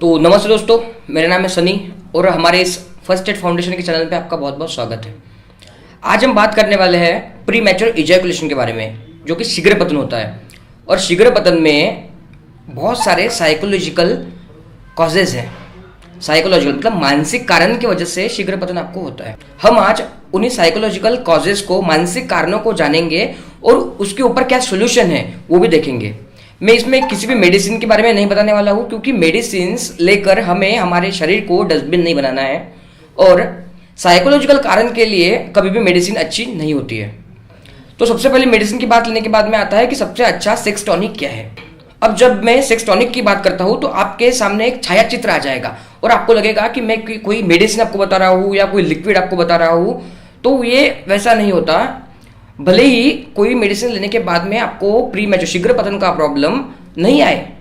तो नमस्ते दोस्तों, मेरा नाम है सनी और हमारे इस फर्स्ट एड फाउंडेशन के चैनल पे आपका बहुत बहुत स्वागत है। आज हम बात करने वाले हैं प्री मैच्योर इजैकुलेशन के बारे में, जो कि शीघ्र पतन होता है। और शीघ्र पतन में बहुत सारे साइकोलॉजिकल कॉजेज हैं। साइकोलॉजिकल मतलब मानसिक कारण की वजह से शीघ्र पतन आपको होता है। हम आज उन्हीं साइकोलॉजिकल कॉजेज को, मानसिक कारणों को जानेंगे और उसके ऊपर क्या सोल्यूशन है वो भी देखेंगे। मैं इसमें किसी भी मेडिसिन के बारे में नहीं बताने वाला हूँ, क्योंकि मेडिसिन लेकर हमें हमारे शरीर को डस्टबिन नहीं बनाना है। और साइकोलॉजिकल कारण के लिए कभी भी मेडिसिन अच्छी नहीं होती है। तो सबसे पहले मेडिसिन की बात लेने के बाद में आता है कि सबसे अच्छा सेक्स टॉनिक क्या है। अब जब मैं सेक्स टॉनिक की बात करता हूँ तो आपके सामने एक छाया चित्र आ जाएगा और आपको लगेगा कि मैं कोई मेडिसिन आपको बता रहा हूँ या कोई लिक्विड आपको बता रहा हूँ। तो ये वैसा नहीं होता। भले ही कोई मेडिसिन लेने के बाद में आपको प्री मैच्योर शीघ्र पतन का प्रॉब्लम नहीं आए,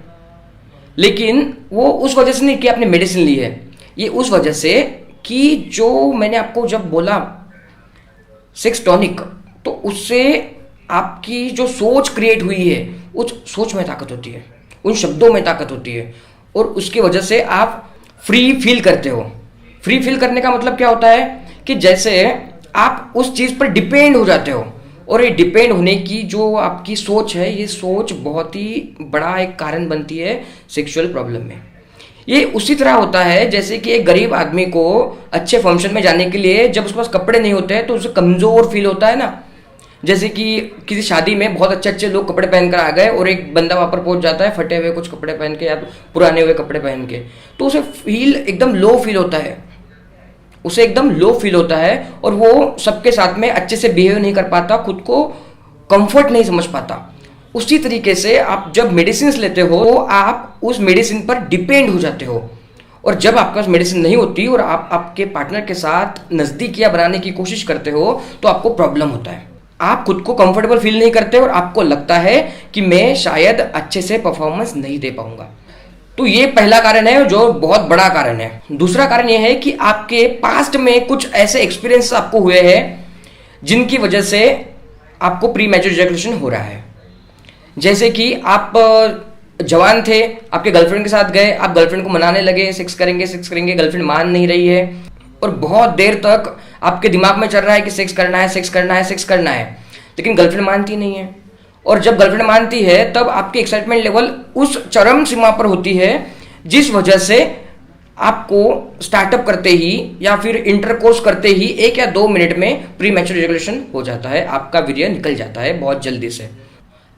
लेकिन वो उस वजह से नहीं कि आपने मेडिसिन ली है, ये उस वजह से कि जो मैंने आपको जब बोला सेक्स टॉनिक, तो उससे आपकी जो सोच क्रिएट हुई है, उस सोच में ताकत होती है, उन शब्दों में ताकत होती है और उसकी वजह से आप फ्री फील करते हो। फ्री फील करने का मतलब क्या होता है कि जैसे आप उस चीज़ पर डिपेंड हो जाते हो। और ये डिपेंड होने की जो आपकी सोच है, ये सोच बहुत ही बड़ा एक कारण बनती है सेक्सुअल प्रॉब्लम में। ये उसी तरह होता है जैसे कि एक गरीब आदमी को अच्छे फंक्शन में जाने के लिए जब उसके पास कपड़े नहीं होते हैं तो उसे कमज़ोर फील होता है ना। जैसे कि किसी शादी में बहुत अच्छे अच्छे लोग कपड़े पहनकर आ गए और एक बंदा वहाँ पर पहुँच जाता है फटे हुए कुछ कपड़े पहन के या पुराने हुए कपड़े पहन के, तो उसे फील एकदम लो फील होता है। उसे एकदम लो फील होता है और वो सबके साथ में अच्छे से बिहेव नहीं कर पाता, खुद को कंफर्ट नहीं समझ पाता। उसी तरीके से आप जब मेडिसिन लेते हो तो आप उस मेडिसिन पर डिपेंड हो जाते हो। और जब आपके पास मेडिसिन नहीं होती और आप आपके पार्टनर के साथ नज़दीकियाँ बनाने की कोशिश करते हो तो आपको प्रॉब्लम होता है। आप खुद को कंफर्टेबल फील नहीं करते और आपको लगता है कि मैं शायद अच्छे से परफॉर्मेंस नहीं दे पाऊंगा। तो ये पहला कारण है जो बहुत बड़ा कारण है। दूसरा कारण ये है कि आपके पास्ट में कुछ ऐसे एक्सपीरियंस आपको हुए हैं जिनकी वजह से आपको प्री मैच्योर इजैकुलेशन हो रहा है। जैसे कि आप जवान थे, आपके गर्लफ्रेंड के साथ गए, आप गर्लफ्रेंड को मनाने लगे सेक्स करेंगे, गर्लफ्रेंड मान नहीं रही है और बहुत देर तक आपके दिमाग में चल रहा है कि सेक्स करना है, लेकिन गर्लफ्रेंड मानती नहीं है। और जब गर्लफ्रेंड मानती है तब आपकी एक्साइटमेंट लेवल उस चरम सीमा पर होती है जिस वजह से आपको स्टार्टअप करते ही या फिर इंटरकोर्स करते ही 1 या 2 मिनट में प्री मैच्योर इजैकुलेशन हो जाता है, आपका वीर्य निकल जाता है बहुत जल्दी से।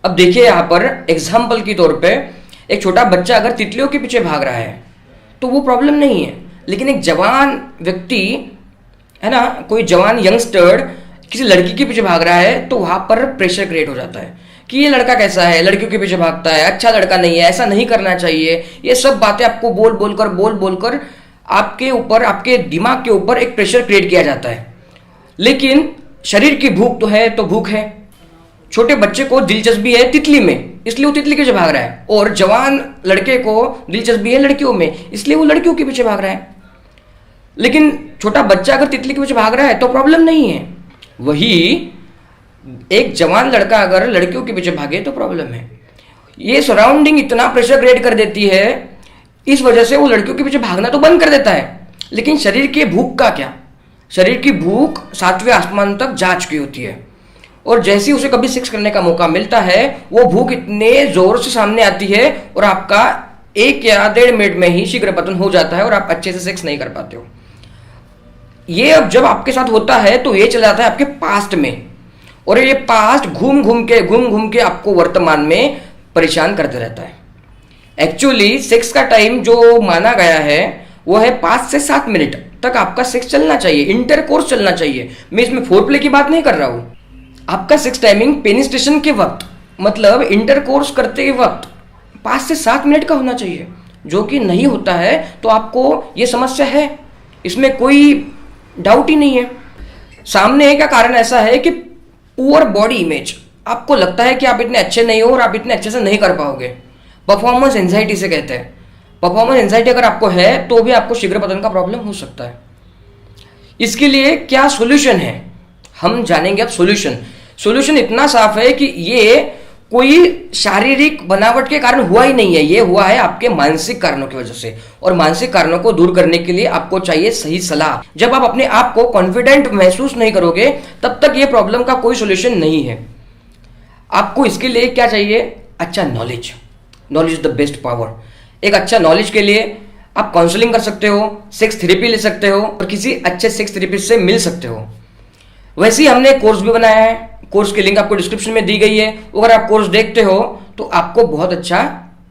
अब देखिए यहाँ पर एग्जाम्पल के तौर पे एक छोटा बच्चा अगर तितलियों के पीछे भाग रहा है तो वो प्रॉब्लम नहीं है, लेकिन एक जवान व्यक्ति है ना, कोई जवान यंगस्टर किसी लड़की के पीछे भाग रहा है तो वहां पर प्रेशर क्रिएट हो जाता है कि ये लड़का कैसा है, लड़कियों के पीछे भागता है, अच्छा लड़का नहीं है, ऐसा नहीं करना चाहिए। ये सब बातें आपको बोल बोलकर आपके ऊपर, आपके दिमाग के ऊपर एक प्रेशर क्रिएट किया जाता है। लेकिन शरीर की भूख तो है, तो भूख है। छोटे बच्चे को दिलचस्पी है तितली में, इसलिए वो तितली के पीछे भाग रहा है, और जवान लड़के को दिलचस्पी है लड़कियों में, इसलिए वो लड़कियों के पीछे भाग रहा है। लेकिन छोटा बच्चा अगर तितली के पीछे भाग रहा है तो प्रॉब्लम नहीं है। वही एक जवान लड़का अगर लड़कियों के पीछे भागे तो प्रॉब्लम है। ये सराउंडिंग इतना प्रेशर क्रिएट कर देती है, इस वजह से वो लड़कियों के पीछे भागना तो बंद कर देता है। लेकिन शरीर की भूख का क्या? शरीर की भूख 7वें आसमान तक जा चुकी होती है और जैसे ही उसे कभी सेक्स करने का मौका मिलता है वो भूख इतने जोर से सामने आती है और आपका 1 या 1.5 मिनट में ही शीघ्र पतन हो जाता है और आप अच्छे से सेक्स नहीं कर पाते हो। ये अब जब आपके साथ होता है तो ये चला जाता है आपके पास्ट में, और ये पास्ट घूम घूम के आपको वर्तमान में परेशान करते रहता है। एक्चुअली सेक्स का टाइम जो माना गया है वो है 5 से 7 मिनट तक आपका सेक्स चलना चाहिए, इंटरकोर्स चलना चाहिए। मैं इसमें फोरप्ले की बात नहीं कर रहा हूं। आपका सेक्स टाइमिंग पेनिट्रेशन के वक्त, मतलब इंटरकोर्स करते वक्त 5 से 7 मिनट का होना चाहिए, जो कि नहीं होता है तो आपको ये समस्या है, इसमें कोई डाउट ही नहीं है। सामने का कारण ऐसा है कि पुअर बॉडी इमेज, आपको लगता है कि आप इतने अच्छे नहीं हो और आप इतने अच्छे से नहीं कर पाओगे। परफॉर्मेंस एंजाइटी से कहते हैं। परफॉर्मेंस एंजाइटी अगर आपको है तो भी आपको शीघ्र पतन का प्रॉब्लम हो सकता है। इसके लिए क्या सॉल्यूशन है, हम जानेंगे अब सॉल्यूशन। सॉल्यूशन इतना साफ है कि ये कोई शारीरिक बनावट के कारण हुआ ही नहीं है, ये हुआ है आपके मानसिक कारणों की वजह से। और मानसिक कारणों को दूर करने के लिए आपको चाहिए सही सलाह। जब आप अपने आप को कॉन्फिडेंट महसूस नहीं करोगे तब तक ये प्रॉब्लम का कोई सोल्यूशन नहीं है। आपको इसके लिए क्या चाहिए? अच्छा knowledge. Knowledge is the best power. एक अच्छा नॉलेज के लिए आप काउंसलिंग कर सकते हो, सेक्स थेरेपी ले सकते हो और किसी अच्छे सेक्स थेरेपिस्ट से मिल सकते हो। वैसे ही हमने कोर्स भी बनाया है, कोर्स की लिंक आपको डिस्क्रिप्शन में दी गई है। अगर आप कोर्स देखते हो तो आपको बहुत अच्छा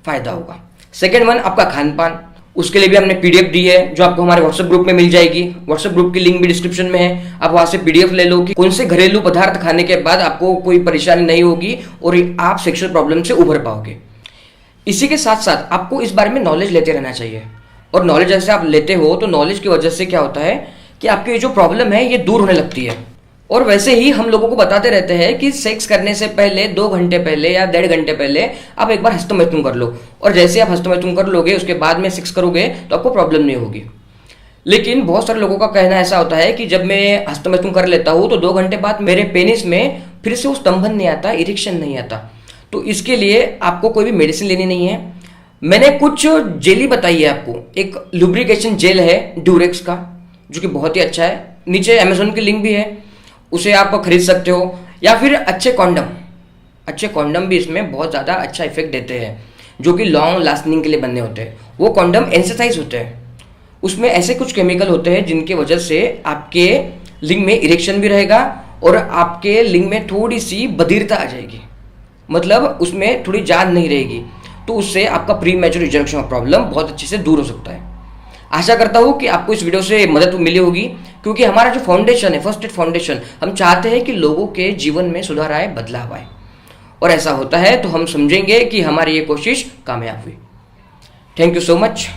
फायदा होगा। सेकेंड वन, आपका खान पान, उसके लिए भी हमने पीडीएफ दी है जो आपको हमारे व्हाट्सएप ग्रुप में मिल जाएगी। व्हाट्सएप ग्रुप की लिंक भी डिस्क्रिप्शन में है, आप वहां से पीडीएफ ले लो कि कौन से घरेलू पदार्थ खाने के बाद आपको कोई परेशानी नहीं होगी और आप सेक्सुअल प्रॉब्लम से उभर पाओगे। इसी के साथ साथ आपको इस बारे में नॉलेज लेते रहना चाहिए। और नॉलेज जैसे आप लेते हो तो नॉलेज की वजह से क्या होता है कि आपकी जो प्रॉब्लम है ये दूर होने लगती है। और वैसे ही हम लोगों को बताते रहते हैं कि सेक्स करने से पहले 2 घंटे पहले या 1.5 घंटे पहले आप एक बार हस्तमैथुन कर लो, और जैसे आप हस्तमैथुन कर लोगे उसके बाद में सेक्स करोगे तो आपको प्रॉब्लम नहीं होगी। लेकिन बहुत सारे लोगों का कहना ऐसा होता है कि जब मैं हस्तमैथुन कर लेता हूँ तो 2 घंटे बाद मेरे पेनिस में फिर से वो स्तंभन नहीं आता, इरेक्शन नहीं आता। तो इसके लिए आपको कोई भी मेडिसिन लेनी नहीं है। मैंने कुछ जेली बताई है आपको। एक लुब्रिकेशन जेल है ड्यूरेक्स का जो कि बहुत ही अच्छा है, नीचे अमेजोन की लिंक भी है, उसे आप खरीद सकते हो। या फिर अच्छे कॉन्डम भी इसमें बहुत ज़्यादा अच्छा इफेक्ट देते हैं जो कि लॉन्ग लास्टिंग के लिए बनने होते हैं। वो कॉन्डम एनेस्थेटाइज होते हैं, उसमें ऐसे कुछ केमिकल होते हैं जिनकी वजह से आपके लिंग में इरेक्शन भी रहेगा और आपके लिंग में थोड़ी सी बधिरता आ जाएगी, मतलब उसमें थोड़ी जान नहीं रहेगी। तो उससे आपका प्री मैच्योर इजैक्यूलेशन का प्रॉब्लम बहुत अच्छे से दूर हो सकता है। आशा करता हूँ कि आपको इस वीडियो से मदद मिली होगी, क्योंकि हमारा जो फाउंडेशन है फर्स्ट एड फाउंडेशन, हम चाहते हैं कि लोगों के जीवन में सुधार आए, बदलाव आए। और ऐसा होता है तो हम समझेंगे कि हमारी ये कोशिश कामयाब हुई। Thank you so much.